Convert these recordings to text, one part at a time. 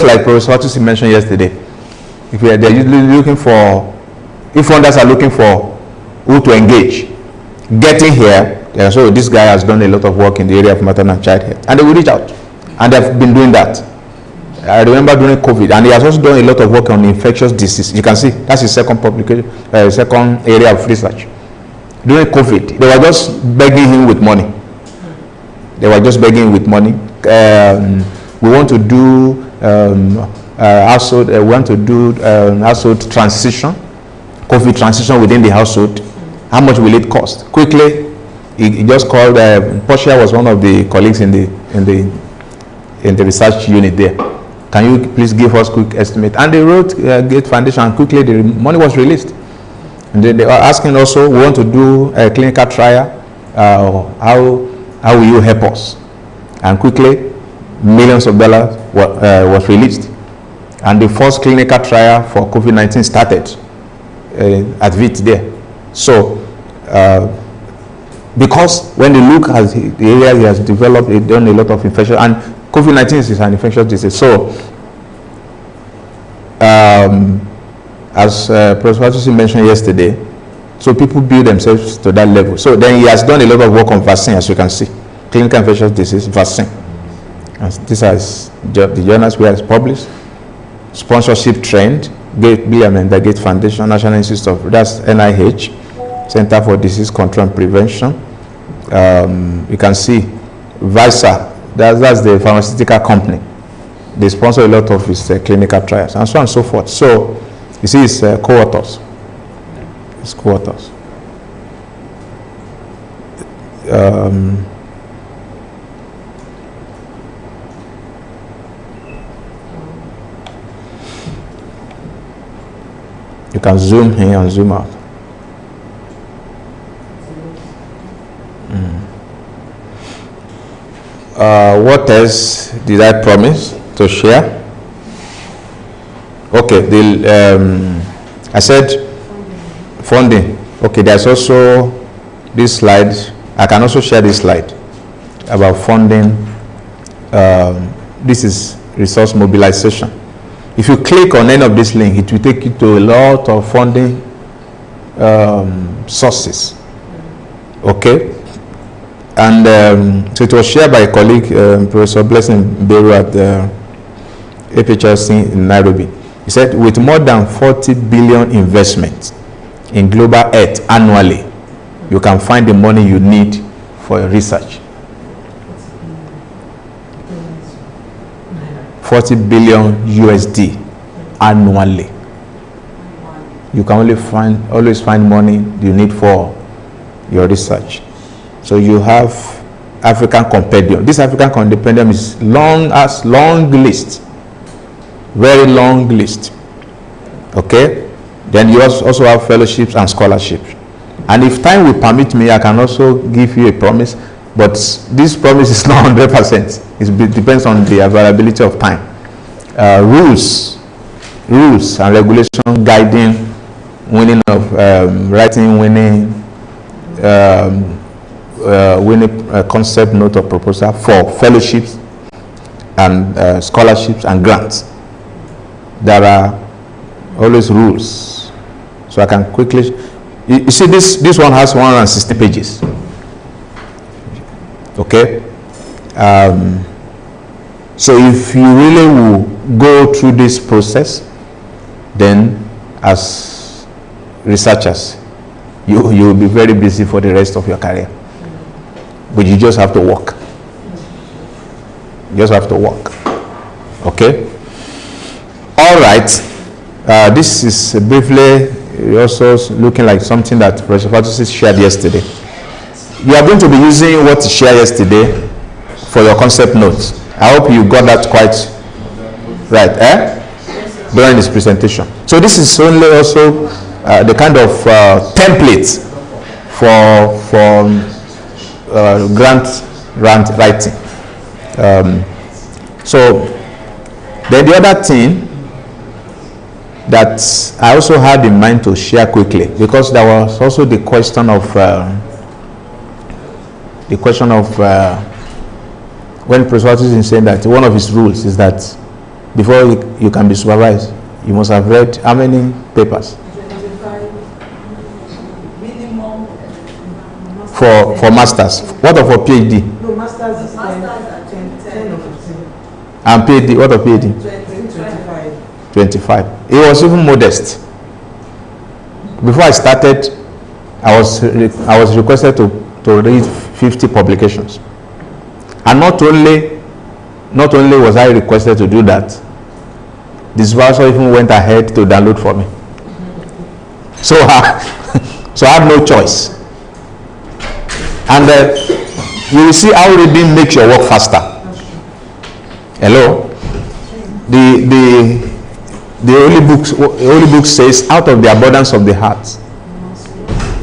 like Professor Otusi mentioned yesterday, if they're usually looking for, if funders are looking for who to engage, getting here, so this guy has done a lot of work in the area of maternal and child health, and they will reach out, and they've been doing that. I remember during COVID, and he has also done a lot of work on infectious disease. You can see that's his second publication, second area of research. During COVID, they were just begging him with money. They were just begging him with money. We want to do household. We want to do household transition, COVID transition within the household. How much will it cost? Quickly, he just called. Portia was one of the colleagues in the research unit there. Can you please give us quick estimate? And they wrote Gate Foundation, and quickly the money was released. And then they were asking also, we want to do a clinical trial. How will you help us? And quickly, millions of dollars was released. And the first clinical trial for COVID-19 started at VIT there. So, because when you look at the area he has developed, he's done a lot of infection, and COVID-19 is an infectious disease. So, as Professor Otusi mentioned yesterday, so people build themselves to that level. So then he has done a lot of work on vaccine, as you can see, clinical infectious disease vaccine. And this is the journals where it's published. Sponsorship trend, Bill and Melinda Gates Foundation, National Institute of, that's NIH, Center for Disease Control and Prevention. You can see Visa, that's the pharmaceutical company. They sponsor a lot of his clinical trials, and so on and so forth. So you see his co-authors. His co-authors. You can zoom in and zoom out. What else did I promise to share? Okay, I said funding. Okay, there's also this slide. I can also share this slide about funding. This is resource mobilization. If you click on any of this link, it will take you to a lot of funding sources. Okay? And so it was shared by a colleague, Professor Blessing Beru at the APHRC in Nairobi. He said, with more than 40 billion investment in global health annually, you can find the money you need for your research. 40 billion USD annually. You can always find money you need for your research. So you have African Compendium. This African Compendium is long list. Very long list. Okay? Then you also have fellowships and scholarships. And if time will permit me, I can also give you a promise. But this promise is not 100%. It depends on the availability of time. Rules and regulation guiding winning of writing, winning a concept note or proposal for fellowships and scholarships and grants. There are always rules. So I can quickly, you see this one has 160 pages. Okay? So if you really will go through this process, then as researchers, you will be very busy for the rest of your career. But you just have to work. You just have to work. Okay? All right. This is briefly also looking like something that Professor Fatusi shared yesterday. You are going to be using what he shared yesterday for your concept notes. I hope you got that quite right, during this presentation. So this is only also the kind of template for grant writing. So then the other thing that I also had in mind to share quickly, because there was also the question of when Professor Otusi is saying that one of his rules is that before you can be supervised, you must have read how many papers? 25 minimum. For masters. What of for PhD? No, masters is 10 or 15. And PhD, what of PhD? 25. 25. It was even modest. Before I started, I was requested to read 50 publications. And not only was I requested to do that, the supervisor even went ahead to download for me. So I had no choice. And you will see how reading makes your work faster. Hello? The Holy Book says, out of the abundance of the heart,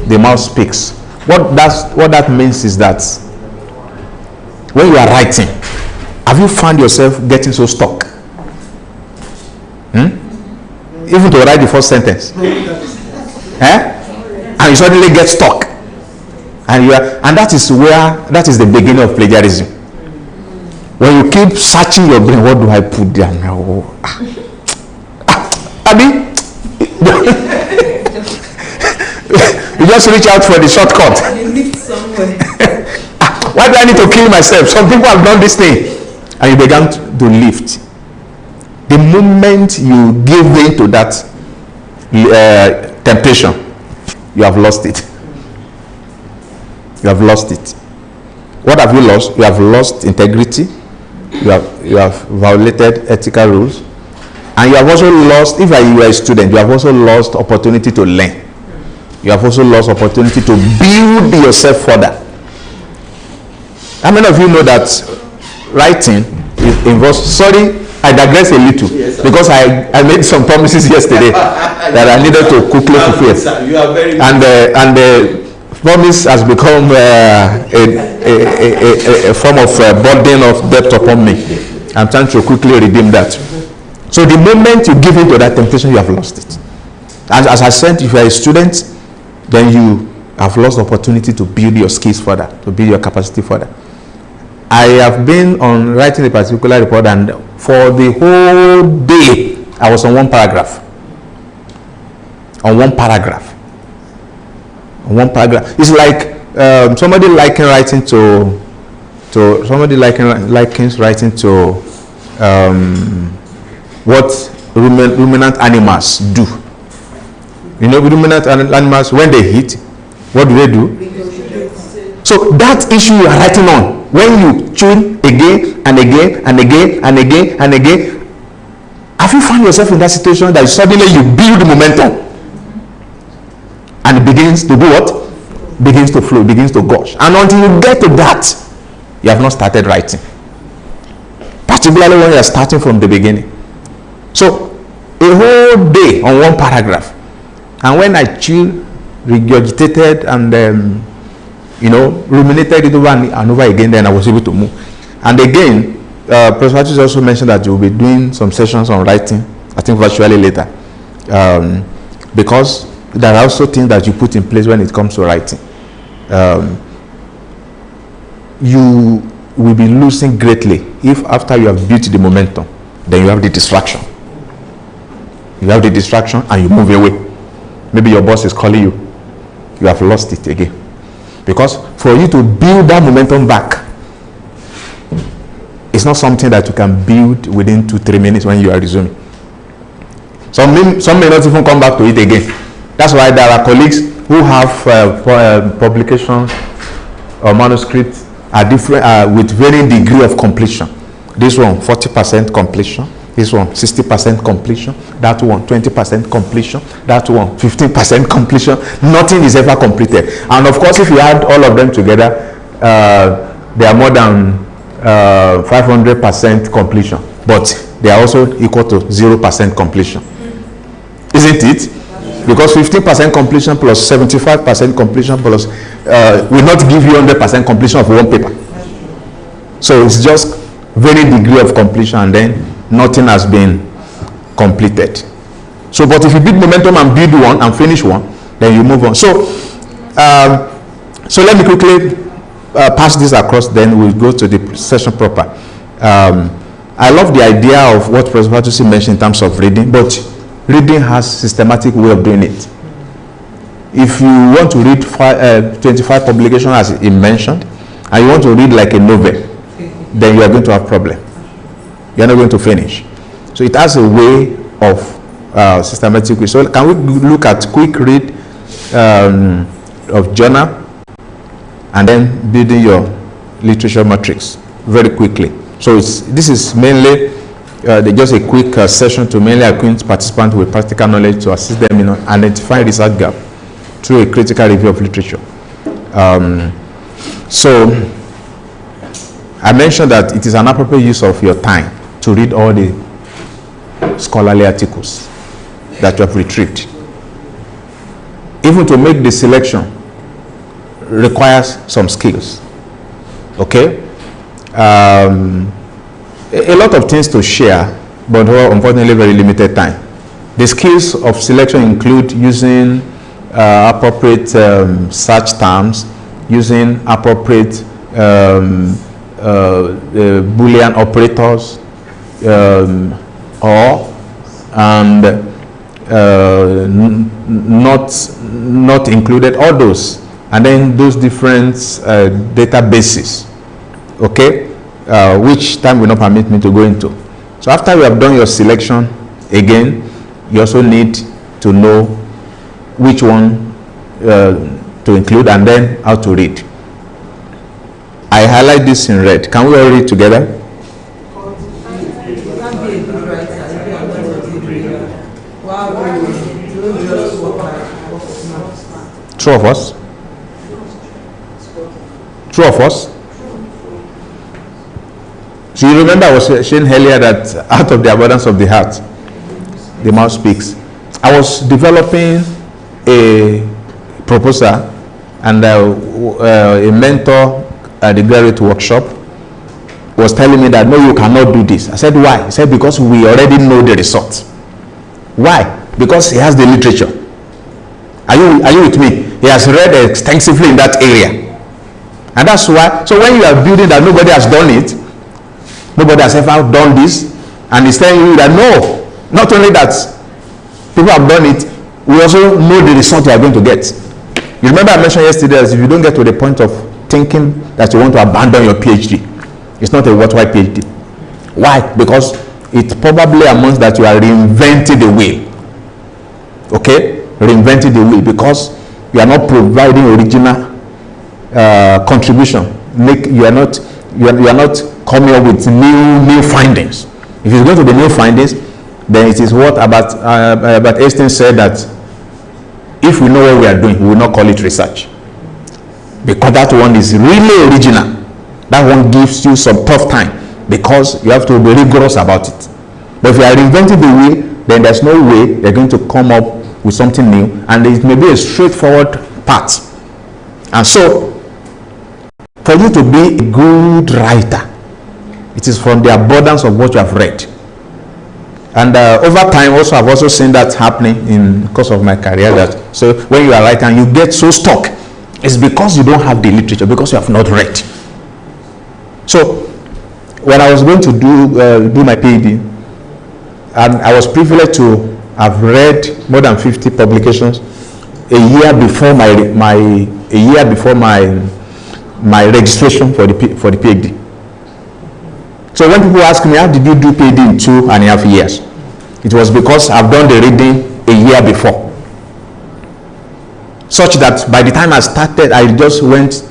the mouth speaks. What that means is that when you are writing, have you found yourself getting so stuck? Even to write the first sentence. And you suddenly get stuck. And that is the beginning of plagiarism. When you keep searching your brain, what do I put there now? Abi, you just reach out for the shortcut. You live somewhere. Why do I need to kill myself? Some people have done this thing. And you began to lift. The moment you give in to that temptation, you have lost it. You have lost it. What have you lost? You have lost integrity. You have violated ethical rules. And you have also lost, if you are a student, you have also lost opportunity to learn. You have also lost opportunity to build yourself further. How many of you know that writing involves, sorry, I digress a little, yes, because I made some promises yesterday that I needed to quickly fulfill. You are very and the promise has become a form of burden of debt upon me. I'm trying to quickly redeem that. So the moment you give in to that temptation, you have lost it. As I said, if you are a student, then you have lost the opportunity to build your skills further, to build your capacity further. I have been on writing a particular report, and for the whole day, I was on one paragraph. On one paragraph. It's like somebody liking writing to somebody likens writing to what ruminant animals do. You know, ruminant animals, when they eat, what do? So that issue you are writing on, when you tune again and again and again and again and again, have you found yourself in that situation that suddenly you build momentum and it begins to do what? Begins to flow, begins to gush. And until you get to that, you have not started writing. Particularly when you are starting from the beginning. So a whole day on one paragraph. And when I chewed, regurgitated, and ruminated it over and over again, then I was able to move. And again, Professor Patrick also mentioned that you will be doing some sessions on writing, I think virtually later, because there are also things that you put in place when it comes to writing. You will be losing greatly if after you have built the momentum, then you have the distraction. You have the distraction and you move away. Maybe your boss is calling you. You have lost it again. Because for you to build that momentum back, it's not something that you can build within 2-3 minutes when you are resuming. Some may not even come back to it again. That's why there are colleagues who have publications or manuscripts are different with varying degree of completion. This one 40% completion, this one 60% completion, that one 20% completion, that one 15% completion. Nothing is ever completed. And of course, if you add all of them together, they are more than 500% completion, but they are also equal to 0% completion, isn't it? Because 15% completion plus 75% completion plus will not give you 100% completion of one paper. So it's just very degree of completion, and then nothing has been completed. So, but if you build momentum and build one and finish one, then you move on. So, so let me quickly pass this across. Then we'll go to the session proper. I I love the idea of what Professor Fatusi mentioned in terms of reading, but reading has systematic way of doing it. If you want to read 25 publications as he mentioned, and you want to read like a novel, then you are going to have problem. You are not going to finish. So it has a way of systematic way. So can we look at quick read of journal and then building your literature matrix very quickly. So this is mainly just a quick session to mainly acquaint participants with practical knowledge to assist them in identifying research gap through a critical review of literature. So I mentioned that it is an appropriate use of your time to read all the scholarly articles that you have retrieved. Even to make the selection requires some skills. Okay? A lot of things to share, but unfortunately very limited time. The skills of selection include using appropriate search terms, using appropriate Boolean operators, not included, all those, and then those different databases, okay, which time will not permit me to go into. So after you have done your selection, again, you also need to know which one to include and then how to read. I highlight this in red. Can we all read together? True of us? True of us? So you remember I was saying earlier that out of the abundance of the heart, the mouth speaks. I was developing a proposal, and a mentor at the graduate workshop was telling me that no, you cannot do this. I said, why? He said, because we already know the result. Why? Because he has the literature. Are you with me? He has read extensively in that area. And that's why, so when you are building that nobody has done it, nobody has ever done this, and he's telling you that no, not only that people have done it, we also know the result you are going to get. You remember I mentioned yesterday that if you don't get to the point of thinking that you want to abandon your PhD, it's not a worthwhile PhD. Why? Because it probably amounts that you are reinventing the wheel. Okay? Reinventing the wheel, because you are not providing original contribution. You are not coming up with new findings. If you go to the new findings, then it is what about Einstein said, that if we know what we are doing, we will not call it research, because that one is really original. That one gives you some tough time because you have to be rigorous about it. But if you are reinventing the wheel, then there's no way they're going to come up with something new, and it may be a straightforward path. And so, for you to be a good writer, it is from the abundance of what you have read. And over time, also, I've also seen that happening in the course of my career. That so when you are writing and you get so stuck, it's because you don't have the literature, because you have not read. So when I was going to do my PhD, and I was privileged to have read more than 50 publications a year before my registration for the PhD. So when people ask me, how did you do PhD in 2.5 years? It was because I've done the reading a year before. Such that by the time I started, I just went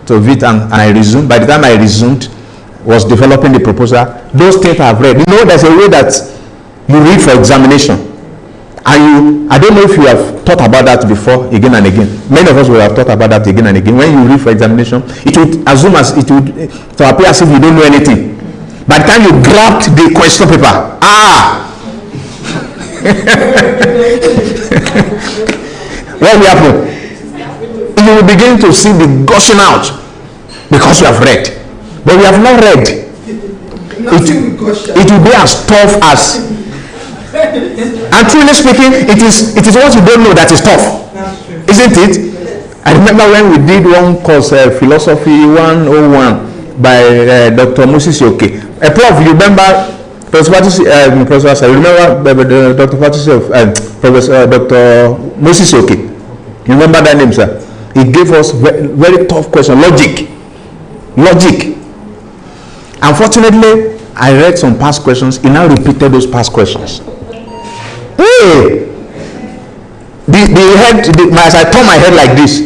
to it and I resumed. By the time I resumed, was developing the proposal. Those things I've read. You know, there's a way that you read for examination. And I don't know if you have thought about that before, again and again. Many of us will have thought about that again and again. When you read for examination, it would assume as it would to appear as if you don't know anything. By the time you grabbed the question paper, what will happen? You will begin to see the gushing out because you have read. But we have not read. It will be as tough as. And truly speaking, it is what you don't know that is tough, isn't it? I remember when we did one course, Philosophy 101 by Dr. Moses Yoke. Prof, you remember Professor Patisi, Professor, I remember Dr. Patisi of Professor Dr. Moses Oke. You remember that name, sir? He gave us very, very tough question, logic. Unfortunately, I read some past questions. He now repeated those past questions. Hey, as I turned my head like this,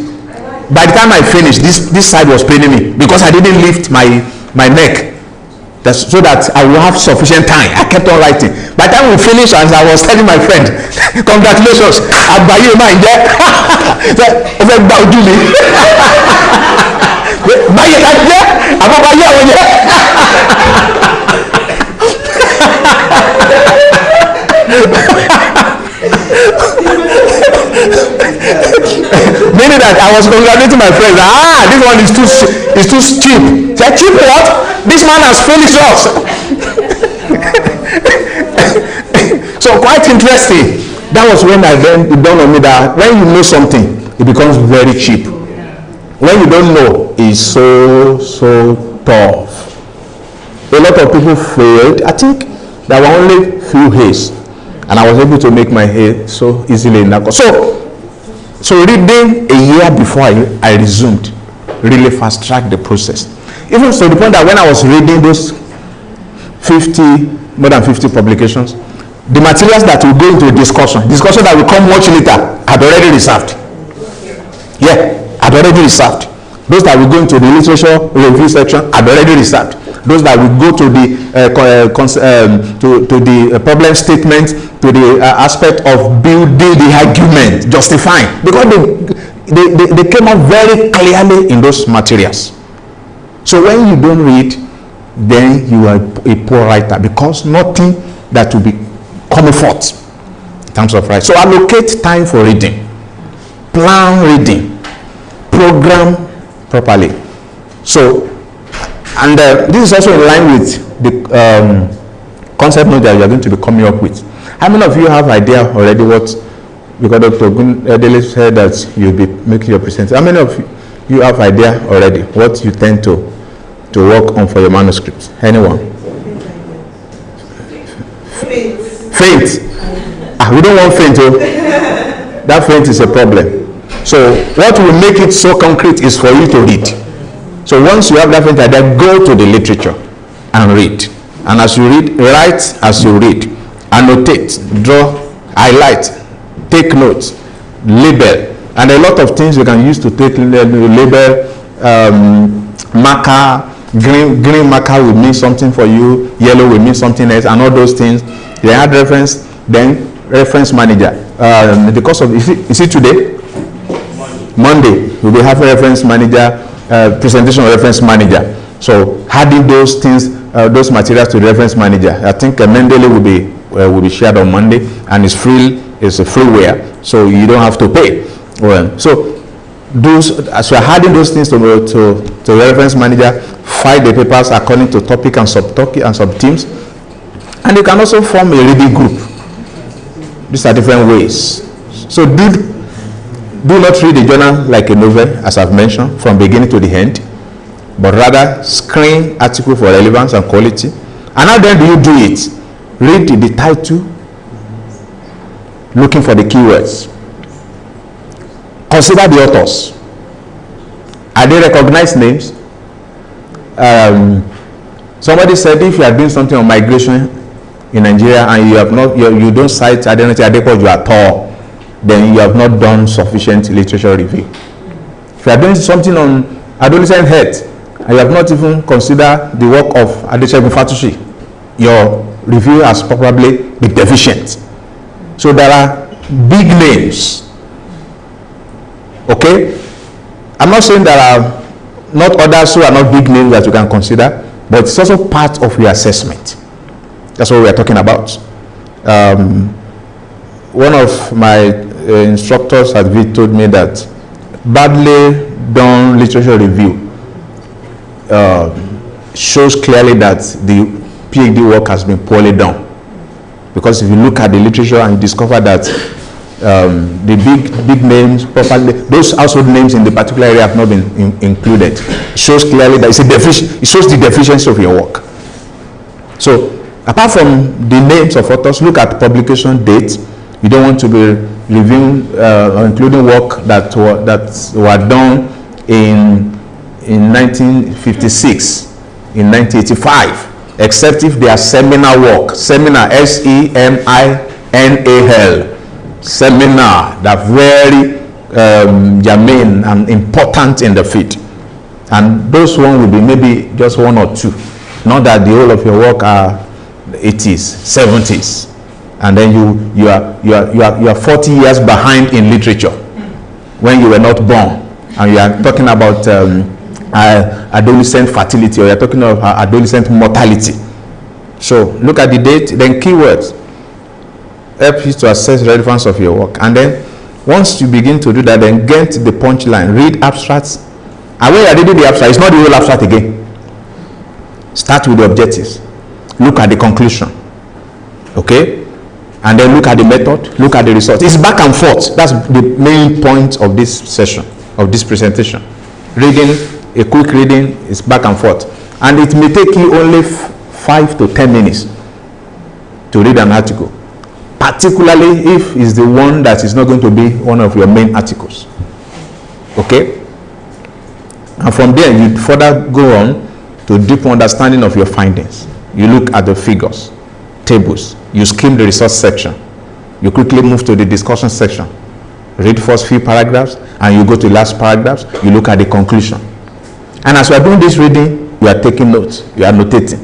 by the time I finished, this side was paining me because I didn't lift my neck. So that I will have sufficient time. I kept on writing. By the time we finished, as I was telling my friend, congratulations, Abaye man, meaning that I was congratulating my friends. This one is too cheap. Say, cheap what? This man has finished us. So quite interesting. That was when it dawned on me that when you know something, it becomes very cheap. When you don't know, it's so tough. A lot of people failed. I think there were only few hays, and I was able to make my hay so easily in that course. So reading a year before I resumed really fast-tracked the process. Even to the point that when I was reading those more than 50 publications, the materials that will go into a discussion that will come much later, had already reserved. Yeah, had already reserved. Those that will go into the literature review section had already reserved. Those that will go to the problem statement, to the aspect of building the argument, justifying, because they came out very clearly in those materials. So when you don't read, then you are a poor writer, because nothing that will be coming forth in terms of writing. So allocate time for reading, plan reading, program properly. So, and this is also in line with the concept note that you are going to be coming up with. How many of you have idea already what, because Dr. Dele said that you'll be making your presentation. How many of you have idea already what you tend to work on for your manuscripts? Anyone? Faint. We don't want faint. That faint is a problem. So what will make it so concrete is for you to read. So once you have that faint idea, go to the literature and read. And as you read, write as you read. Annotate, draw, highlight, take notes, label, and a lot of things you can use to take label. Marker, green marker will mean something for you, yellow will mean something else, and all those things. They add reference, then reference manager. Because of is it today? Monday we will have a reference manager, presentation of reference manager. So adding those things, those materials to the reference manager. I think Mendeley will be shared on Monday, and it's free. It's a freeware, so you don't have to pay. Well, so those, as you are adding those things to the reference manager, file the papers according to topic and subtopic and sub-themes, and you can also form a reading group. These are different ways. So do not read the journal like a novel, as I've mentioned, from beginning to the end, but rather screen article for relevance and quality. And how then do you do it? Read the title, looking for the keywords. Consider the authors. Are they recognized names? Somebody said if you are doing something on migration in Nigeria and you don't cite Adenoti Adepoju at all, then you have not done sufficient literature review. If you are doing something on adolescent health and you have not even considered the work of Adesegun Fatushi, your review has probably been deficient. So there are big names. Okay, I'm not saying there are not others who are not big names that you can consider, but it's also part of your assessment. That's what we are talking about. One of my instructors at VIT told me that badly done literature review shows clearly that the PhD work has been poorly done. Because if you look at the literature and you discover that the big names, properly, those household names in the particular area have not been included, it shows clearly that it shows the deficiency of your work. So Apart from the names of authors, look at publication dates. You don't want to be reviewing or including work that were done in 1956, in 1985, except if they are seminar work. Seminar, SEMINAL, seminar, that very germane and important in the field. And those one will be maybe just one or two. Not that the whole of your work are 80s, 70s, and then you are 40 years behind in literature when you were not born, and you are talking about adolescent fertility, or you are talking about adolescent mortality. So look at the date, then keywords help you to assess relevance of your work, and then once you begin to do that, then get the punchline, read abstracts, and when you are reading the abstract, it's not the whole abstract again. Start with the objectives, look at the conclusion, okay, and then look at the method, look at the results. It's back and forth. That's the main point of this session, of this presentation. Reading, a quick reading is back and forth, and it may take you only 5 to 10 minutes to read an article, particularly if it's the one that is not going to be one of your main articles, okay. And from there you further go on to deep understanding of your findings. You look at the figures, tables, you skim the resource section, you quickly move to the discussion section, read first few paragraphs, and you go to the last paragraphs, you look at the conclusion. And as you are doing this reading, you are taking notes, you are notating.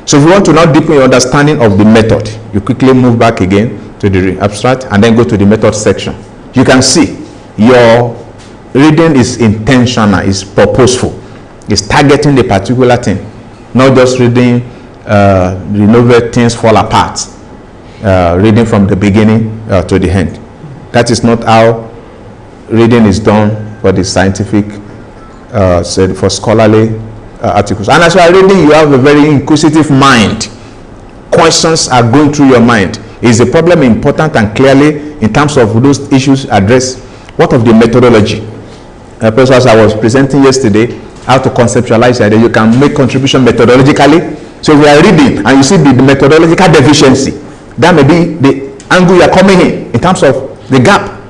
So if you want to now deepen your understanding of the method, you quickly move back again to the abstract and then go to the method section. You can see your reading is intentional, is purposeful, is targeting the particular thing, not just reading the novel things fall apart, reading from the beginning to the end. That is not how reading is done for the scientific, for scholarly articles. And as you are reading, you have a very inquisitive mind. Questions are going through your mind. Is the problem important and clearly in terms of those issues addressed? What of the methodology? As I was presenting yesterday, how to conceptualize that you can make contribution methodologically. So if you are reading and you see the methodological deficiency, that may be the angle you are coming in terms of the gap.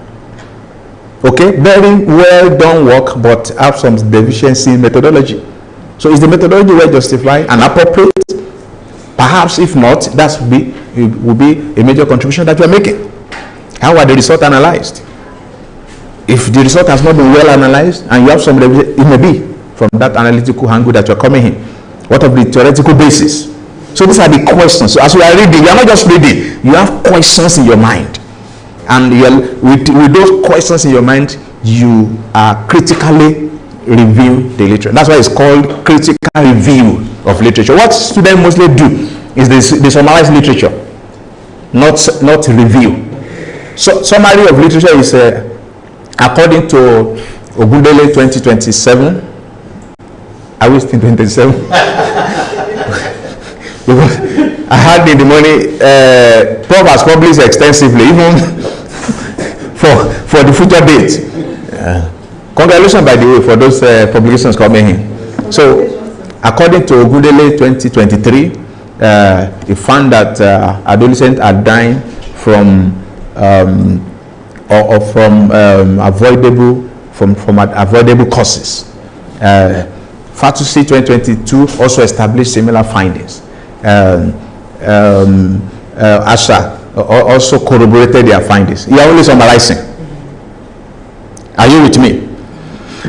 Okay, very well done work, but have some deficiency in methodology. So is the methodology well justified and appropriate? Perhaps if not, that will be a major contribution that you are making. How are the results analyzed? If the result has not been well analyzed and you have some, it may be from that analytical angle that you are coming in. What of the theoretical basis? So these are the questions. So as you are reading, you are not just reading, you have questions in your mind. And with those questions in your mind, you are critically reviewing the literature. That's why it's called critical review of literature. What students mostly do is they summarize literature, not review. So summary of literature is according to Ogundele 2027. I was in 2027. Because I had in the morning, Prof has published extensively, even for the future date. Congratulations, by the way, for those publications coming in. So, according to Ogundele 2023, he found that adolescents are dying from avoidable causes. Fatusi 2022 also established similar findings. ASHA also corroborated their findings. You are only summarizing. Are you with me?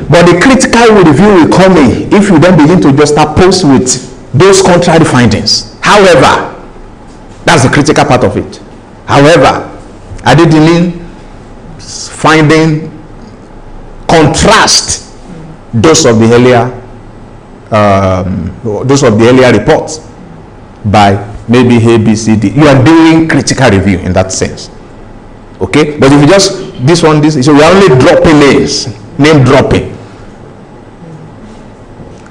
But the critical review will come in if you then begin to just oppose with those contrary findings. However, that's the critical part of it. However, Adedinin finding contrast those of the earlier reports by maybe A, B, C, D. You are doing critical review in that sense. Okay? But if you just so we are only dropping names, name dropping.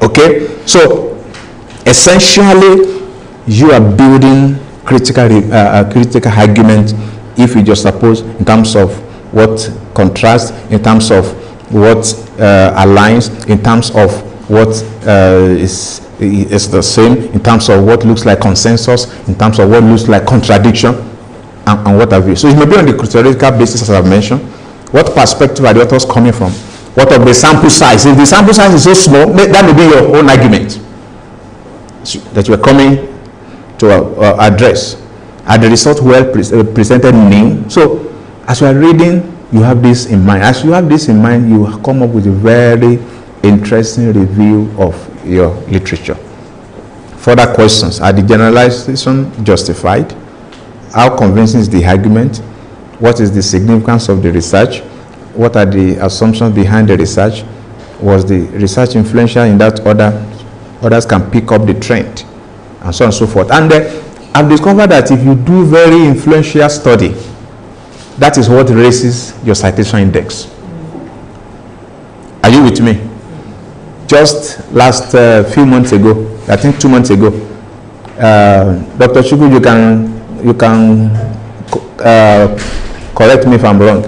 Okay? So essentially you are building critical argument if you just suppose in terms of what contrasts, in terms of what aligns, in terms of what is It's the same in terms of what looks like consensus, in terms of what looks like contradiction, and what have you. So it may be on the theoretical basis, as I've mentioned. What perspective are the authors coming from? What of the sample size? If the sample size is so small, that may be your own argument that you are coming to address. Are the results well presented in name? So as you are reading, you have this in mind. As you have this in mind, you come up with a very interesting review of your literature. Further questions: are the generalization justified? How convincing is the argument? What is the significance of the research? What are the assumptions behind the research? Was the research influential in that others can pick up the trend, and so on and so forth. And I've discovered that if you do very influential study, that is what raises your citation index. Are you with me? Just last few months ago, I think 2 months ago, Dr. Chukwu, you can correct me if I'm wrong.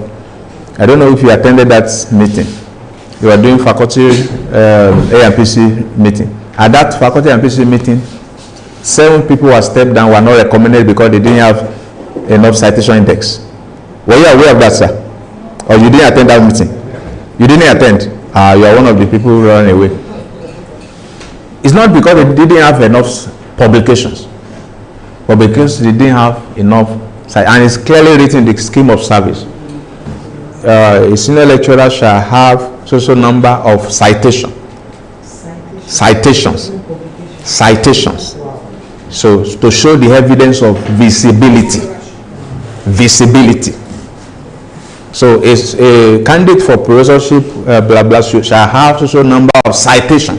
I don't know if you attended that meeting. You were doing faculty AMPC meeting. At that faculty AMPC meeting, 7 people were stepped down, were not recommended because they didn't have enough citation index. Were you aware of that, sir? Or you didn't attend that meeting? You didn't attend? You are one of the people who ran away. It's not because they didn't have enough publications, but because they didn't have enough, and it's clearly written in the scheme of service. A senior lecturer shall have social number of citations. So to show the evidence of visibility. So it's a candidate for professorship, blah blah, shall have social number of citation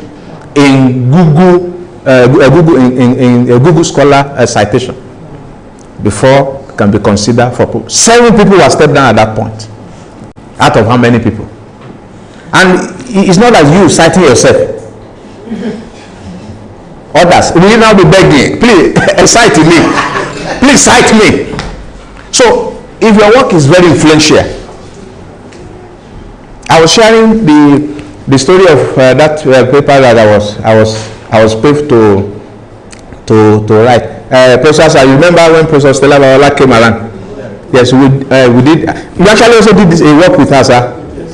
in Google, in a Google Scholar citation before can be considered for. 7 people were stepped down at that point. Out of how many people? And it's not as you citing yourself. Others will now be begging, please cite me, please cite me. So if your work is very influential, I was sharing the story of that paper that I was paid to write. Professor, you remember when Professor Stella Bayola came around? Yes, we did. We actually also did a work with us, sir. Yes.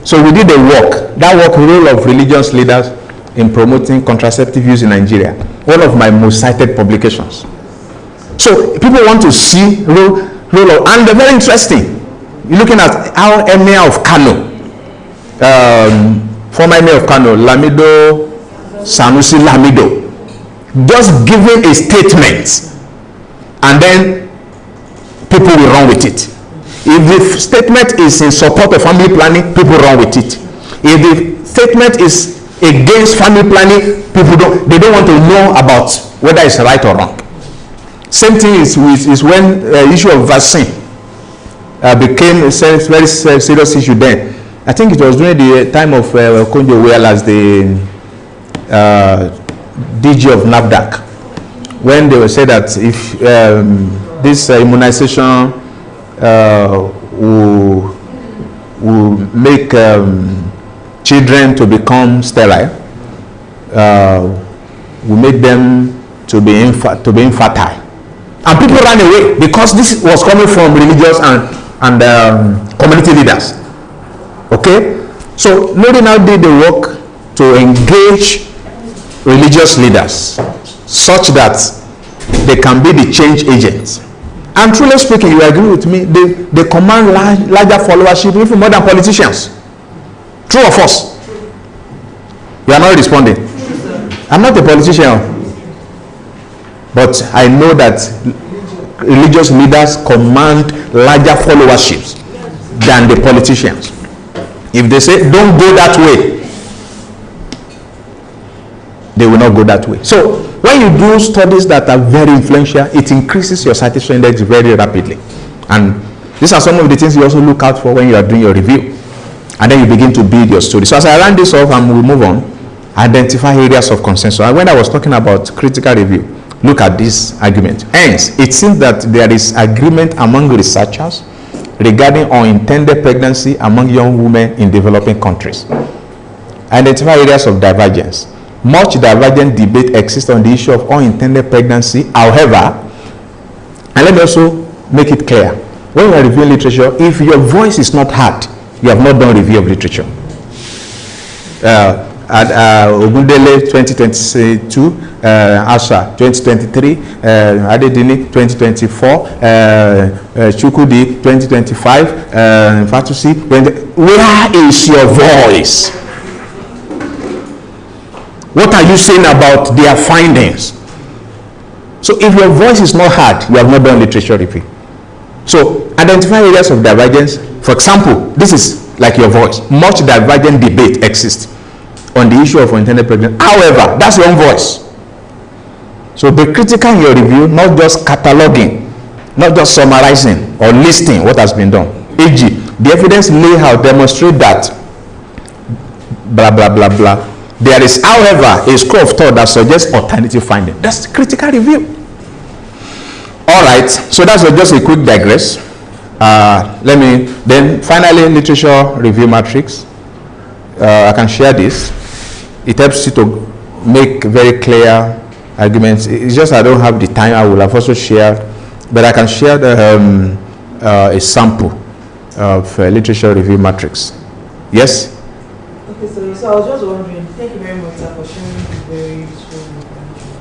So we did a work. That work, role of religious leaders in promoting contraceptive use in Nigeria. One of my most cited publications. So people want to see role of, and they're very interesting. You're looking at how Emir of Kano, former Emir of Kano, Lamido Sanusi Lamido, just giving a statement, and then people will run with it. If the statement is in support of family planning, people run with it. If the statement is against family planning, people don't want to know about whether it's right or wrong. Same thing is when the issue of vaccine became a very serious issue then. I think it was during the time of Konjo Well as the DG of NAFDAC, when they were said that if this immunization will make children to become sterile, will make them to be infertile, and people ran away because this was coming from religious and community leaders. Okay, so Nori now did the work to engage religious leaders such that they can be the change agents. And truly speaking, you agree with me, they command larger followership even more than politicians. True or false? You are not responding. I'm not a politician, but I know that religious leaders command larger followerships than the politicians. If they say don't go that way, they will not go that way. So when you do studies that are very influential, it increases your citation index very rapidly. And these are some of the things you also look out for when you are doing your review. And then you begin to build your story. So as I round this off and we move on, identify areas of consensus. And when I was talking about critical review, look at this argument. Hence, it seems that there is agreement among researchers regarding unintended pregnancy among young women in developing countries. Identify areas of divergence. Much divergent debate exists on the issue of unintended pregnancy. However, and let me also make it clear, when we are reviewing literature, if your voice is not heard, you have not done review of literature. Ogundele 2022, Asha 2023, Adedini 2024, Chukudi 2025, Fatusi. Where is your voice? What are you saying about their findings? So if your voice is not heard, you have not done literature review. So identify areas of divergence. For example, this is like your voice. Much divergent debate exists on the issue of unintended pregnancy. However, that's your own voice. So be critical in your review, not just cataloging, not just summarizing or listing what has been done. E.g., the evidence layout demonstrates that blah blah blah blah. There is, however, a school of thought that suggests alternative finding. That's critical review. All right, so that's just a quick digress. Finally, literature review matrix. I can share this. It helps you to make very clear arguments. It's just I don't have the time. I will have also shared, but I can share a sample of literature review matrix. Yes? Okay, so I was just wondering, thank you very much for sharing the very useful information.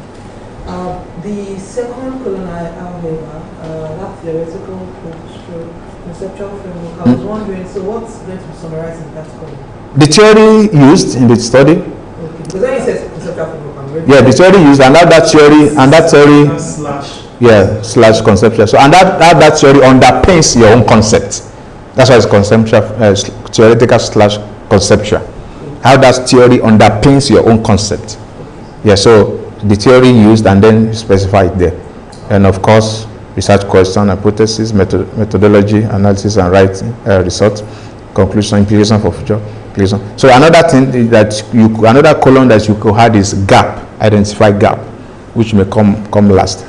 The second column, however, that theoretical conceptual framework, I was wondering, so what's going to be summarized in that column? The theory used in the study. Okay, because when you said conceptual framework, I'm ready. Yeah, the theory used, and that theory, slash conceptual. So, and that theory underpins your own concept. That's why it's conceptual, theoretical slash conceptual. How that theory underpins your own concept. Yeah, so the theory used and then specify it there. And of course, research question, hypothesis, methodology, analysis and writing, result, conclusion, implication for future. So another thing that another column that you could add is gap, identify gap, which may come last.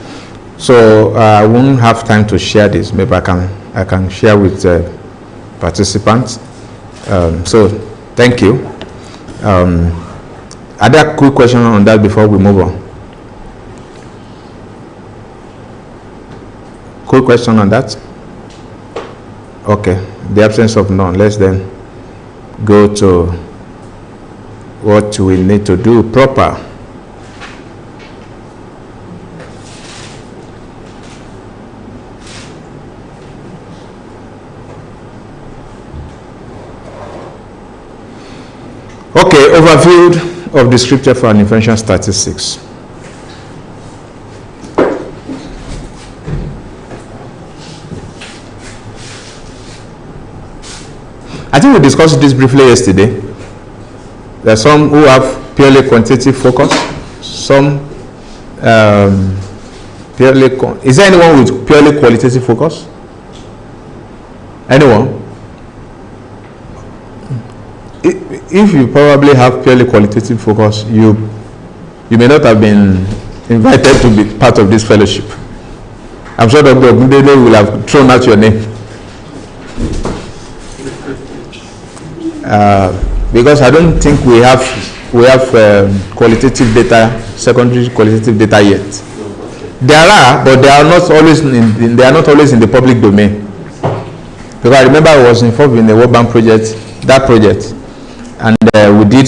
So I won't have time to share this. Maybe I can share with participants. So thank you. Are there quick questions on that before we move on? Quick question on that? Okay. The absence of none. Let's then go to what we need to do proper. Okay, overview of the scripture for intervention statistics. I think we discussed this briefly yesterday. There are some who have purely quantitative focus, some is there anyone with purely qualitative focus? Anyone? If you probably have purely qualitative focus, you may not have been invited to be part of this fellowship. I'm sure Dr. Ogundele will have thrown out your name. Because I don't think we have qualitative data, secondary qualitative data yet. There are, but they are not always in the public domain. Because I remember I was involved in the World Bank project, and we did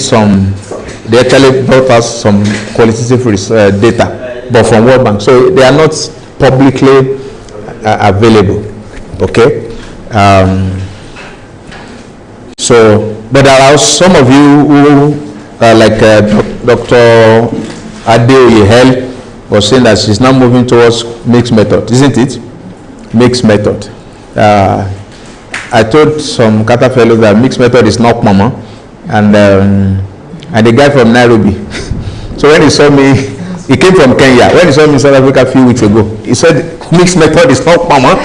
they actually brought us some qualitative data, but from World Bank. So they are not publicly available. Okay. But there are some of you who, like Dr. Adeoye was saying that she's now moving towards mixed method, isn't it? Mixed method. I told some Kata fellows that mixed method is not mama, and the guy from Nairobi. So when he saw me, he came from Kenya. When he saw me in South Africa a few weeks ago, he said mixed method is not mama.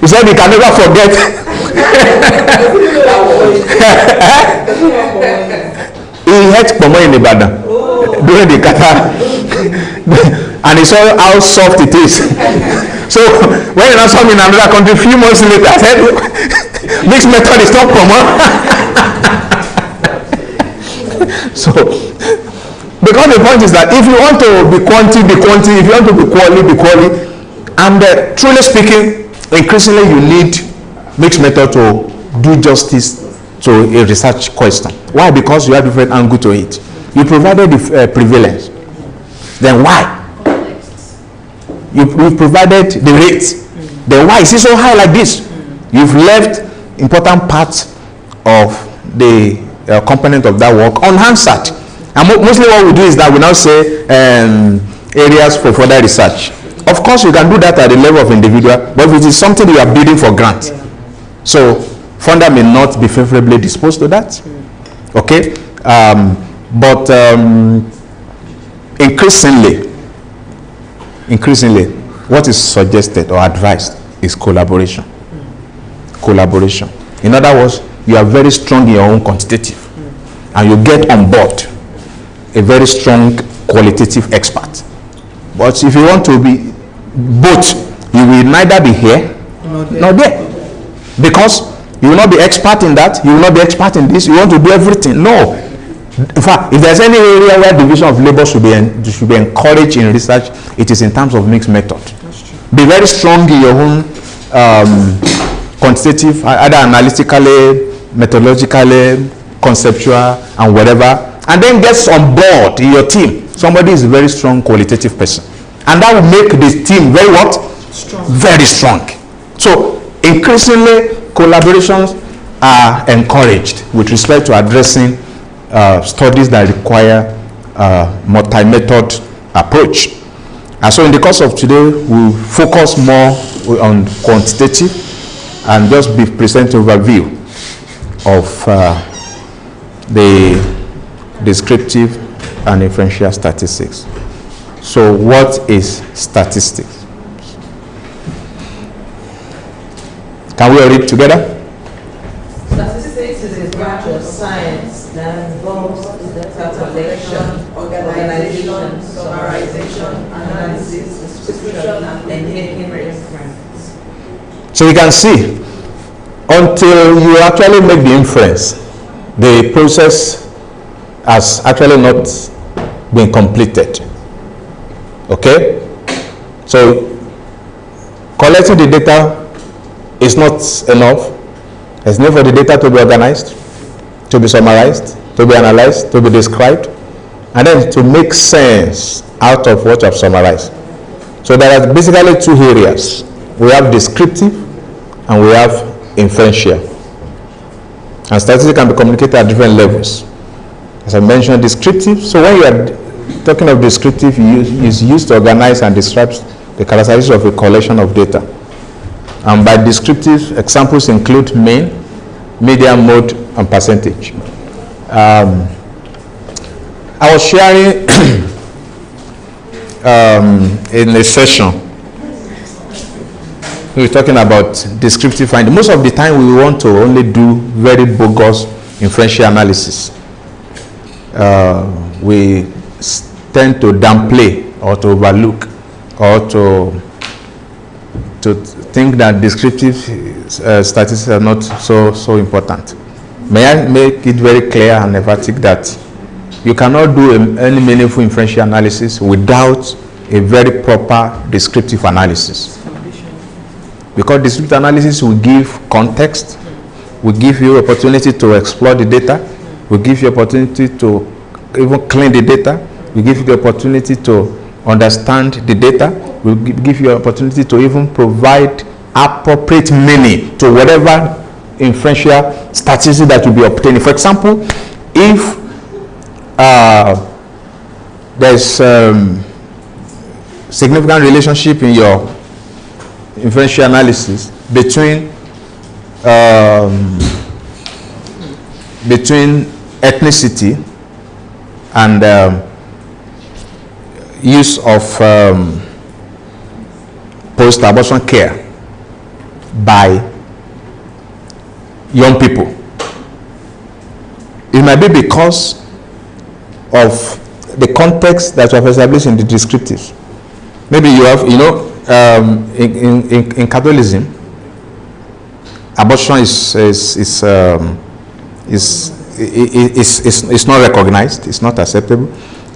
He said he can never forget. He had Pomo in Ibadan during the Qatar, and he saw how soft it is. So when he now saw me in another country a few months later, I said, "Mixed method is not Pomo." So, because the point is that if you want to be quantity, be quantity. If you want to be quality, be quality. And truly speaking, increasingly you need mixed method to do justice to a research question. Why? Because you have different angle to it. You provided the prevalence. Then why? You provided the rate. Then why is it so high like this? You've left important parts of the component of that work unanswered. And mostly what we do is that we now say areas for further research. Of course, you can do that at the level of individual, but if it is something you are bidding for grant, so funder may not be favorably disposed to that. Okay, but increasingly, what is suggested or advised is collaboration. Collaboration. In other words, you are very strong in your own quantitative, and you get on board a very strong qualitative expert. But if you want to be both, you will neither be here nor there, because you will not be expert in that, you will not be expert in this, you want to do everything. No. In fact, if there's any area where division of labor should be encouraged in research, it is in terms of mixed method. Be very strong in your own quantitative, either analytically, methodologically, conceptual, and whatever, and then gets on board in your team. Somebody is a very strong qualitative person, and that will make the team very what? Strong. Very strong. So increasingly, collaborations are encouraged with respect to addressing studies that require multi-method approach. And so in the course of today, we'll focus more on quantitative and just be present overview of the descriptive and inferential statistics. So what is statistics? Can we all read together? Statistics is a branch of science that involves data collection, organization, summarization, analysis, description, and making reference. So you can see, until you actually make the inference, the process has actually not been completed. Okay? So collecting the data is not enough. There's need for the data to be organized, to be summarized, to be analyzed, to be described, and then to make sense out of what you have summarized. So there are basically two areas. We have descriptive and we have inferential. And statistics can be communicated at different levels. As I mentioned, descriptive. So when you are talking of descriptive, is used to organize and describe the characteristics of a collection of data. And by descriptive, examples include mean, median, mode, and percentage. I was sharing in a session, we were talking about descriptive finding. Most of the time we want to only do very bogus inferential analysis. We tend to downplay or to overlook or to think that descriptive statistics are not so important. May I make it very clear and emphatic that you cannot do any meaningful inferential analysis without a very proper descriptive analysis. Because descriptive analysis will give context, will give you opportunity to explore the data, will give you opportunity to even clean the data, will give you the opportunity to understand the data, will give you an opportunity to even provide appropriate meaning to whatever inferential statistic that will be obtained. For example, if there's significant relationship in your inferential analysis between ethnicity and use of post-abortion care by young people. It might be because of the context that you have established in the descriptives. Maybe you have, in Catholicism, abortion is It's not recognized. It's not acceptable.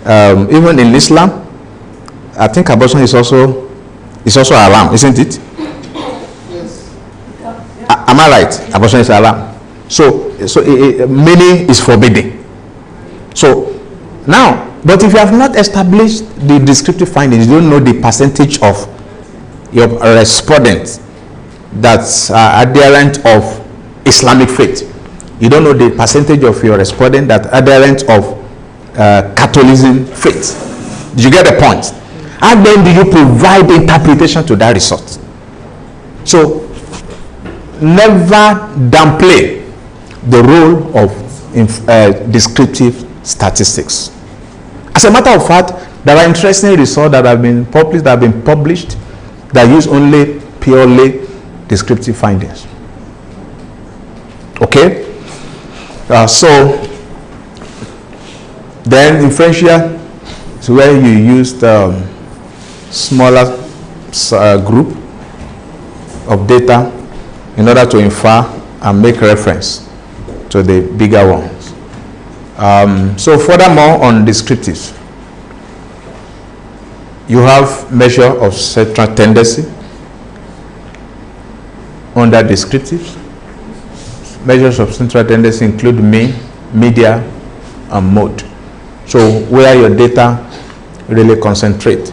Even in Islam, I think abortion is also haram, isn't it? Yes. Am I right? Abortion is haram. So meaning is forbidden. So now, but if you have not established the descriptive findings, you don't know the percentage of your respondents that's adherent of Islamic faith. You don't know the percentage of your respondent that adherent of Catholicism faith. Did you get the point? And then do you provide interpretation to that result? So never downplay the role of descriptive statistics. As a matter of fact, there are interesting results that have been published that use only purely descriptive findings. Okay? So then inferential is where you use the smaller group of data in order to infer and make reference to the bigger ones. So furthermore, on descriptives, you have measure of central tendency under descriptives. Measures of central tendency include mean, media, and mode. So where your data really concentrate.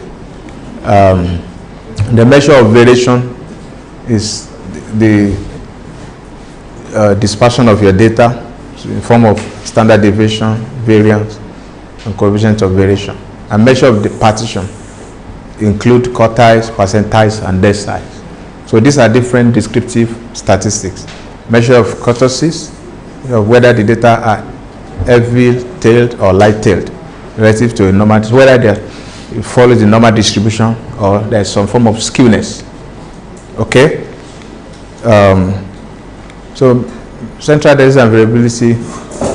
The measure of variation is the dispersion of your data in form of standard deviation, variance, and coefficient of variation. A measure of the partition include quartiles, percentiles, and deciles. So these are different descriptive statistics. Measure of kurtosis, of whether the data are heavy-tailed or light-tailed relative to a normal, whether it follows the normal distribution or there's some form of skewness. Okay? So central tendency and variability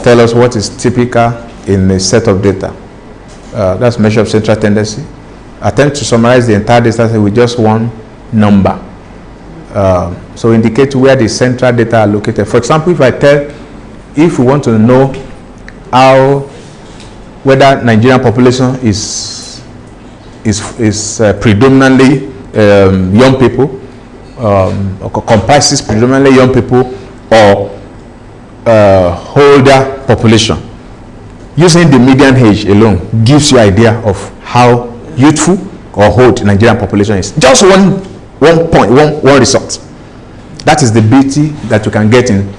tell us what is typical in a set of data. That's measure of central tendency. Attempt to summarize the entire data set with just one number. So indicate where the central data are located. For example, if we want to know whether Nigerian population is predominantly young people, or comprises predominantly young people, or older population, using the median age alone gives you idea of how youthful or old Nigerian population is. Just one result. That is the beauty that you can get in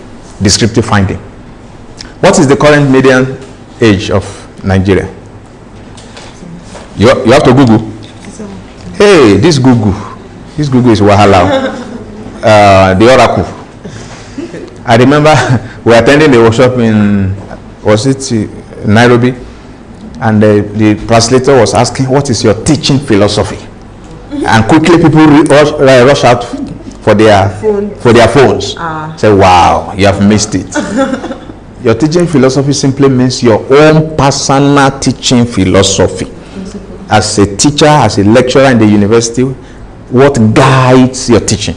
descriptive finding. What is the current median age of Nigeria? You have to Google. Hey, this Google is wahala. The oracle. I remember we were attending a workshop in Nairobi, and the translator was asking, "What is your teaching philosophy?" And quickly people rush out for their phones. Say, "Wow, you have missed it." Your teaching philosophy simply means your own personal teaching philosophy. As a teacher, as a lecturer in the university, what guides your teaching?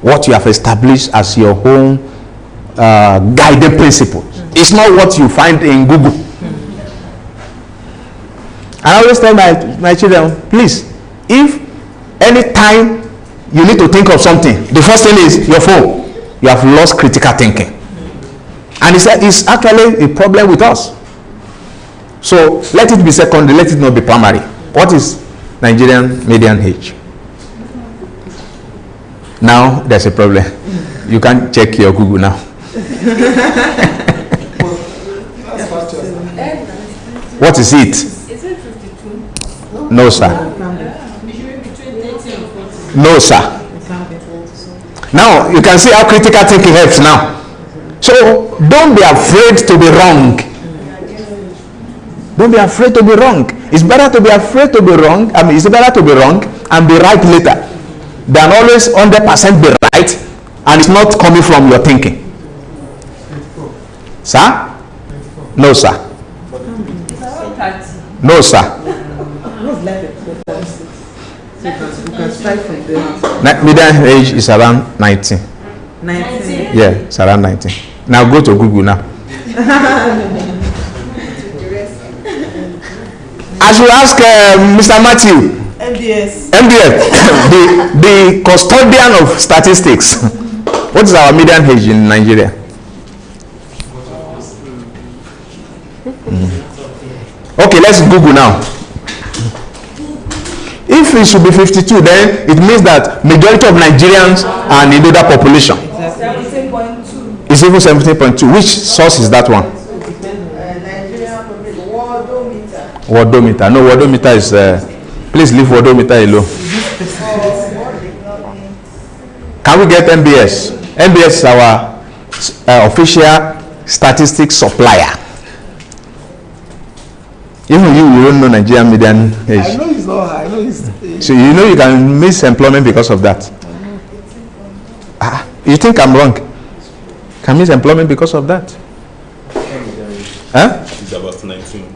What you have established as your own guiding principles. It's not what you find in Google. I always tell my children, please, if any time you need to think of something, the first thing is your phone. You have lost critical thinking. And it's actually a problem with us. So let it be secondary, let it not be primary. What is Nigerian median age? Now there's a problem. You can't check your Google now. What is it? Is it 52? No, sir. No, sir. Now you can see how critical thinking helps now. So don't be afraid to be wrong. Don't be afraid to be wrong. It's better to be afraid to be wrong. It's better to be wrong and be right later than always 100% be right and it's not coming from your thinking. Sir? No, sir. No, sir. Median age is around 19. 19. Yeah, it's around 19. Now go to Google now. I should ask Mr. Matthew. MDS. the custodian of statistics. What is our median age in Nigeria? Okay, let's Google now. If it should be 52, then it means that majority of Nigerians are in the older population. 17.2. It's even 17.2. Which source is that one? Worldometer. No, Worldometer is. Please leave Worldometer alone. Can we get MBS? MBS is our official statistics supplier. Even you don't know Nigerian median age. I know it's not high. I know it's. So you know you can miss employment because of that. You think I'm wrong? Can miss employment because of that? Huh? It's about 19.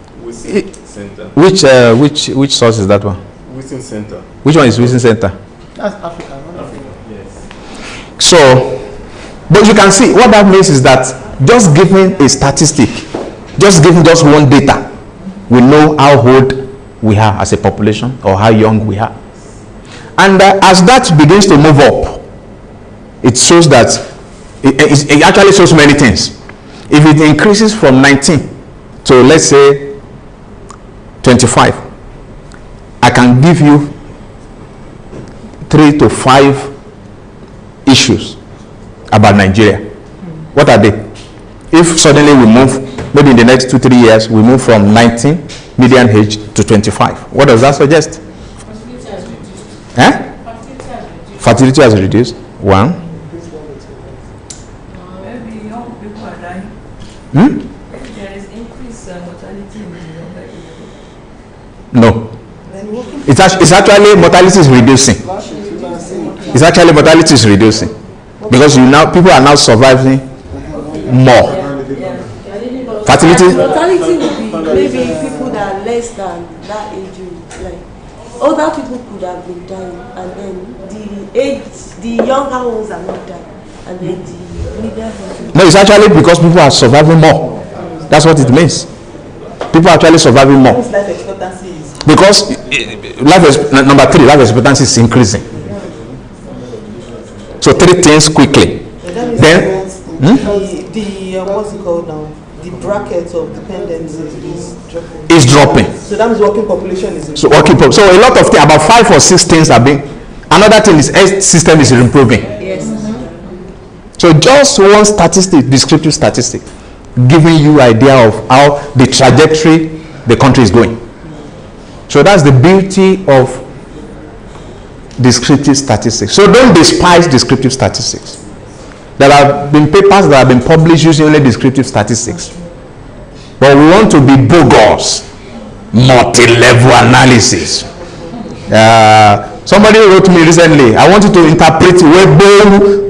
Center. Which source is that one? Within Center. Which one is Wilson Center? That's Africa. Yes. So, but you can see what that means is that just giving a statistic, just giving just one data, we know how old we are as a population or how young we are. And as that begins to move up, it shows that it actually shows many things. If it increases from 19 to, let's say, 25, I can give you 3 to 5 issues about Nigeria. What are they? If suddenly we move, maybe in the next 2-3 years, we move from 19 median age to 25, what does that suggest? Fertility has reduced. Eh? Fertility has reduced. One. Maybe young people are dying. Hmm? Maybe there is increased mortality in the younger people. No. It's actually mortality is reducing. It's actually mortality is reducing because people are now surviving more. Fertility. Mortality would be maybe people that are less than that age, like older people could have been dying, and then the younger ones are not dying, and then the middle. No, it's actually because people are surviving more. That's what it means. People are actually surviving more. Life expectancy is. Because number 3, life expectancy is increasing. So 3 things quickly. Then the what's it called now? The bracket of dependency is dropping. it's dropping. So that means working population is. So a lot of things, about 5 or 6 things are being. Another thing is health system is improving. Yes. So just one statistic, descriptive statistic, giving you idea of how the trajectory the country is going. So that's the beauty of descriptive statistics. So don't despise descriptive statistics. There have been papers that have been published using only descriptive statistics. But we want to be bogus, multi-level analysis. Somebody wrote me recently, I wanted to interpret Weibo.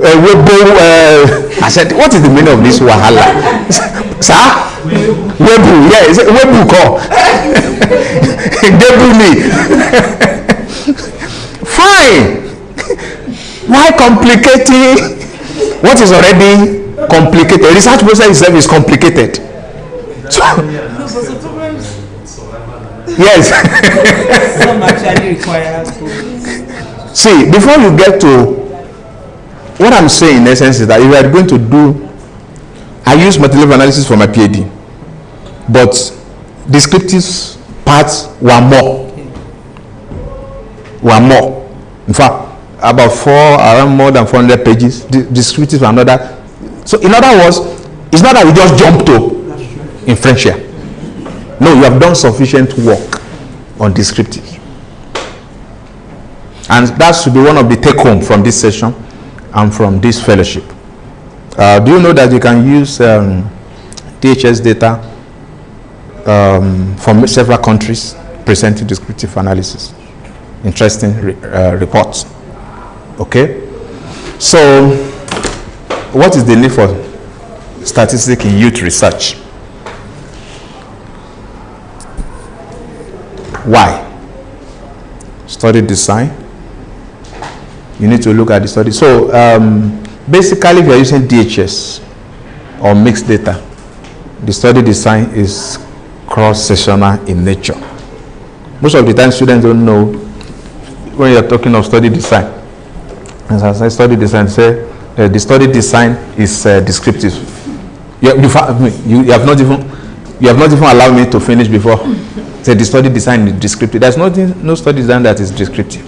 I said, what is the meaning of this wahala? Sir? Weibo, yeah, it's a Weibo call. Debu me. Fine. Why complicating what is already complicated? The research process itself is complicated. So, yes. Some actually require to. See, before you get to what I'm saying in essence is that if you are going to do, I use multi-level analysis for my PhD, but descriptive parts were more. In fact, about around more than 400 pages. Descriptive and another. So in other words, it's not that we just jump to inferential. No, you have done sufficient work on descriptive. And that should be one of the take home from this session and from this fellowship. Do you know that you can use DHS data from several countries presenting descriptive analysis? Interesting reports. Okay? So, what is the need for statistics in youth research? Why? Study design. You need to look at the study. So, basically, if you're using DHS, or mixed data, the study design is cross-sectional in nature. Most of the time students don't know when you're talking of study design. As I say study design, say the study design is descriptive. You have not even allowed me to finish before. Say the study design is descriptive. There's no study design that is descriptive.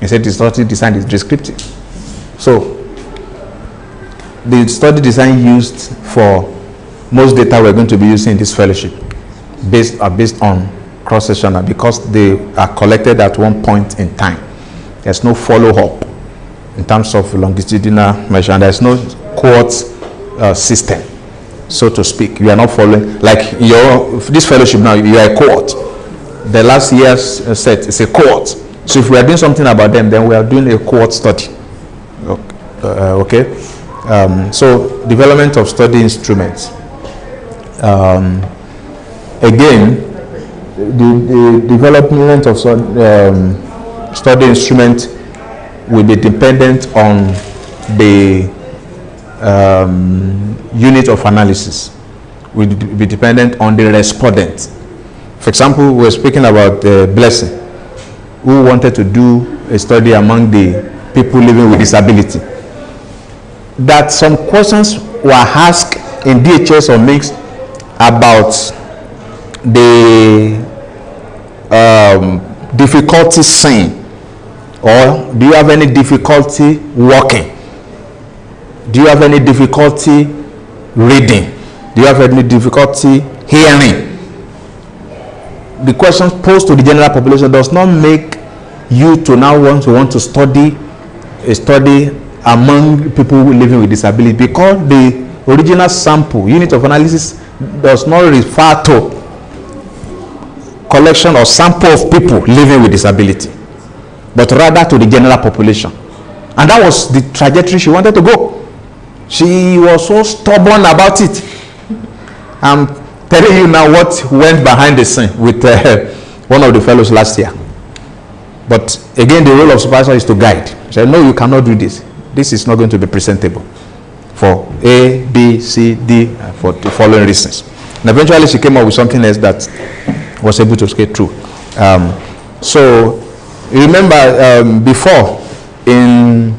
He said the study design is descriptive. So the study design used for most data we're going to be using in this fellowship are based on cross-sectional because they are collected at one point in time. There's no follow-up in terms of longitudinal measure, and there's no cohort system, so to speak. You are not following, like this fellowship now, you are a cohort. The last year's set is a cohort. So if we are doing something about them, then we are doing a cohort study. Okay? So development of study instruments. Again, the development of study instrument will be dependent on the unit of analysis, will be dependent on the respondent. For example, we're speaking about Blessing, who wanted to do a study among the people living with disability. That some questions were asked in DHS or mixed about the difficulty seeing, or do you have any difficulty walking? Do you have any difficulty reading? Do you have any difficulty hearing? The questions posed to the general population does not make you to now want to study a study among people living with disability, because the original sample unit of analysis does not refer to collection or sample of people living with disability, but rather to the general population. And that was the trajectory she wanted to go. She was so stubborn about it. I'm telling you now what went behind the scene with one of the fellows last year. But again, the role of supervisor is to guide. She said, no, you cannot do this. This is not going to be presentable for A, B, C, D, for the following reasons. And eventually she came up with something else that was able to skate through. So remember, before, in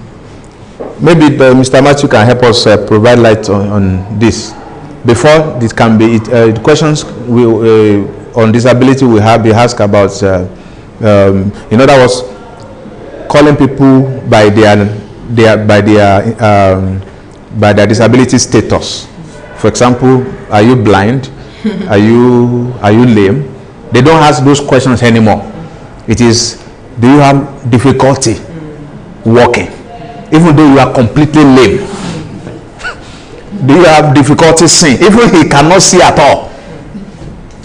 maybe Mr. Matthew can help us provide light on this. Before, this can be the questions on disability we have be asked about. In other words, calling people by their disability status. For example, are you blind? Are you lame? They don't ask those questions anymore. It is, do you have difficulty walking, even though you are completely lame? Do you have difficulty seeing, even he cannot see at all?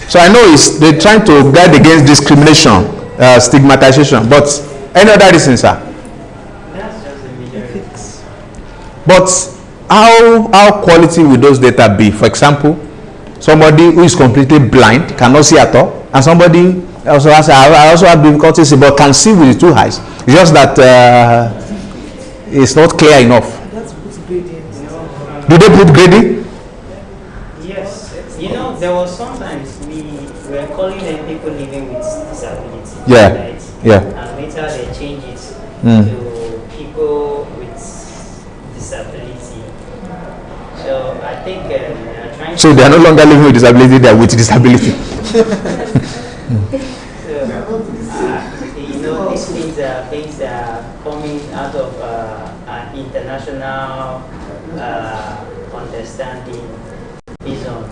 So I know they're trying to guard against discrimination, stigmatization, but any other reason, sir? That's just the major ethics. But how quality will those data be? For example, somebody who is completely blind, cannot see at all, and somebody also has, I also have difficulty seeing, but can see with 2 eyes. It's just that it's not clear enough. That's put gradient. Do they put grading? Yes. There was sometimes we were calling them people living with disability. Yeah. Right? Yeah. And later they changed it to people with disability. So I think trying. So they are no longer living with disability; they are with disability. These things that are coming out of an international understanding based on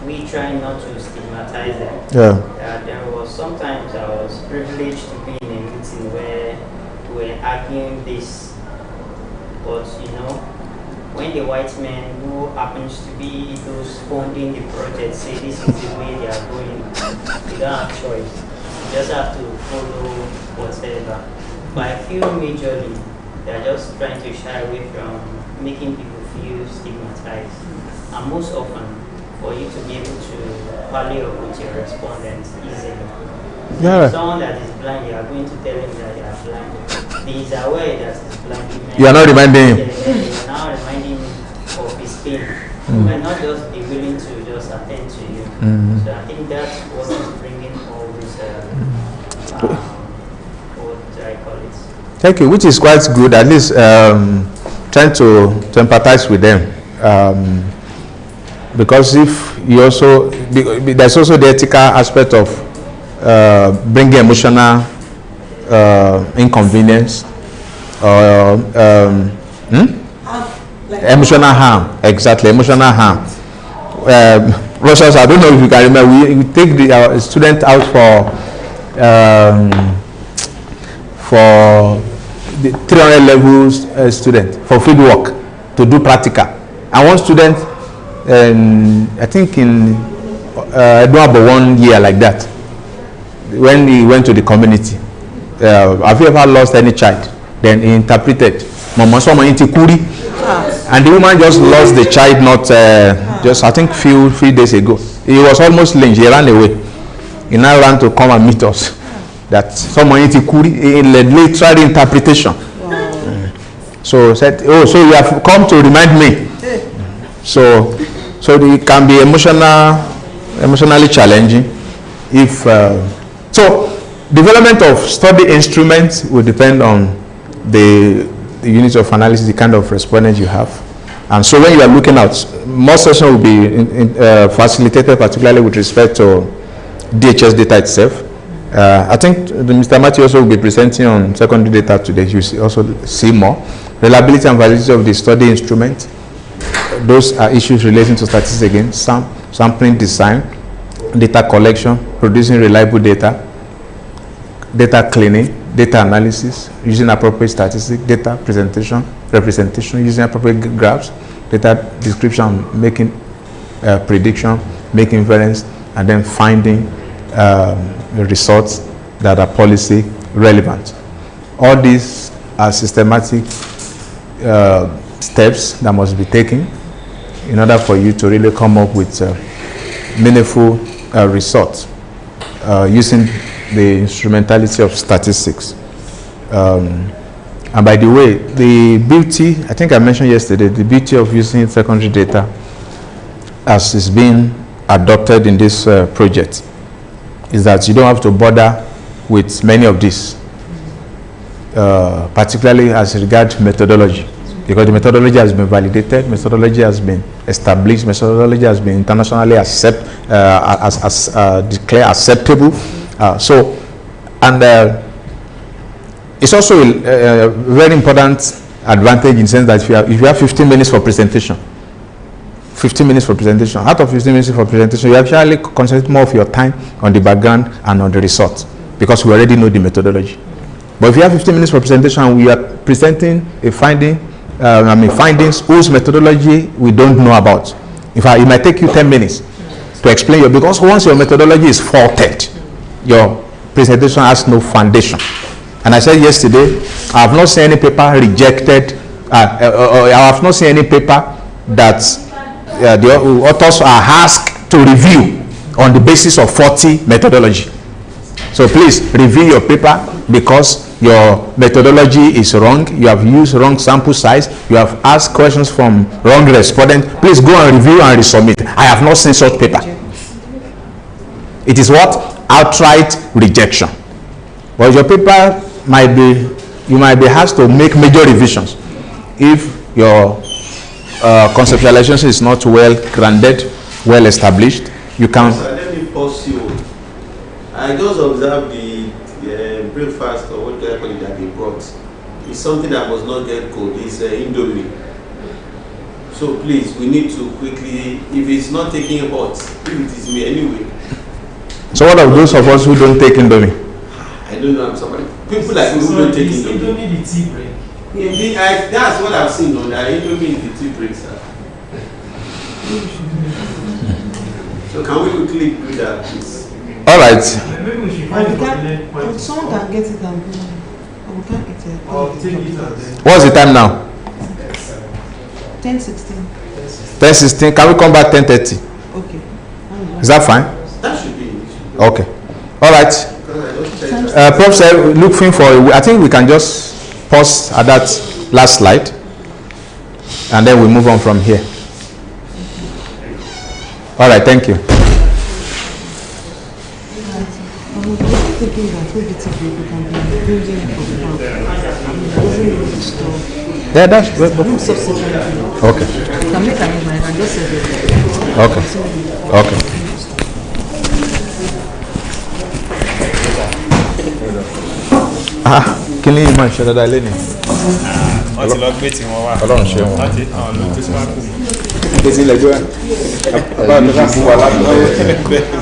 we try not to stigmatize them. Yeah. There was sometimes I was privileged to be in a meeting where we were arguing this, but when the white men who happens to be those funding the project say this is the way they are going, you don't have choice. You just have to follow whatever. But I feel majorly they are just trying to shy away from making people feel stigmatized. And most often, for you to be able to value up with your respondents easily. Yeah. Someone that is blind, you are going to tell him that they are blind. He is aware that he's blind. You are not reminding him. You are now reminding him of his again. You might not just be willing to just attend to you. So I think that's what is bringing all this, what do I call it? Thank you, which is quite good, at least trying to empathize with them. Because if you also, there's also the ethical aspect of bringing emotional inconvenience or emotional harm. Exactly, emotional harm. Russians, I don't know if you can remember, we take the student out for the 300 levels student for field work to do practical, and one student, I think in about 1 year like that, when he went to the community, have you ever lost any child? Then he interpreted, Mama Soma Intikuri, and the woman just lost the child not just I think few days ago. He was almost lynched. He ran away. He now ran to come and meet us. That someone Intikuri in literary interpretation. So said, oh, so you have come to remind me. So it can be emotionally challenging. If so, development of study instruments will depend on the unit of analysis, the kind of respondent you have. And so when you are looking at, more sessions will be facilitated, particularly with respect to DHS data itself. I think Mr. Matthew also will be presenting on secondary data today. You also see more. Reliability and validity of the study instrument. Those are issues relating to statistics again. Sampling design, data collection, producing reliable data, data cleaning, data analysis, using appropriate statistics, data representation, using appropriate graphs, data description, making prediction, making inference, and then finding the results that are policy relevant. All these are systematic steps that must be taken in order for you to really come up with meaningful results using the instrumentality of statistics. And by the way, the beauty, I think I mentioned yesterday, the beauty of using secondary data as is being adopted in this project is that you don't have to bother with many of these, particularly as regards methodology, because the methodology has been validated, methodology has been established, methodology has been internationally declared acceptable. It's also a very important advantage in the sense that if you have 15 minutes for presentation, 15 minutes for presentation, out of 15 minutes for presentation, you actually concentrate more of your time on the background and on the results, because we already know the methodology. But if you have 15 minutes for presentation and we are presenting a findings whose methodology we don't know about, in fact, it might take you 10 minutes to explain because once your methodology is faulted, your presentation has no foundation. And I said yesterday, I have not seen any paper rejected, I have not seen any paper that the authors are asked to review on the basis of faulty methodology. So please review your paper because your methodology is wrong, you have used wrong sample size, you have asked questions from wrong respondent. Please go and review and resubmit. I have not seen such paper. It is what? Outright rejection. But your paper you might be asked to make major revisions if your conceptualization is not well grounded, well established. You can. Let me pause you. I just observed the breakfast or what do I call it that they brought. It's something that was not get cold. It's Indomie. So please, we need to quickly, if it's not taking hot, if it is me anyway. So what of those of us who don't take Indomie? I don't know, I'm somebody. People like me who don't take Indomie. Indomie the tea break. That's what I've seen on that. Indomie is the tea break, sir. So can we quickly do that, please? All right. Maybe we should find someone can get it and do it. Or we can't get it. Or take it and then. What's the time now? 10:16. 10:16. Can we come back 10:30? Okay. Is that fine? That should be. Okay. All right. Prof said looking for. I think we can just pause at that last slide, and then we move on from here. All right, thank you. Thinking that maybe can be building for the bank. Doesn't really stop. Yeah, that's Subsequently. okay. Can make arrangement and just say Okay. Okay. Kí ni ìmọ̀ ìṣẹ́ dáadáa ilé ni? Wọ́n ti lọ gbé tí wọ́n wà. Ọlọ́run ṣe wọn. Láti àwọn lọ gbé tí wọ́n kù. Gbèsè ilẹ̀ gbé wa. Bàbá mi ká fún wa láti.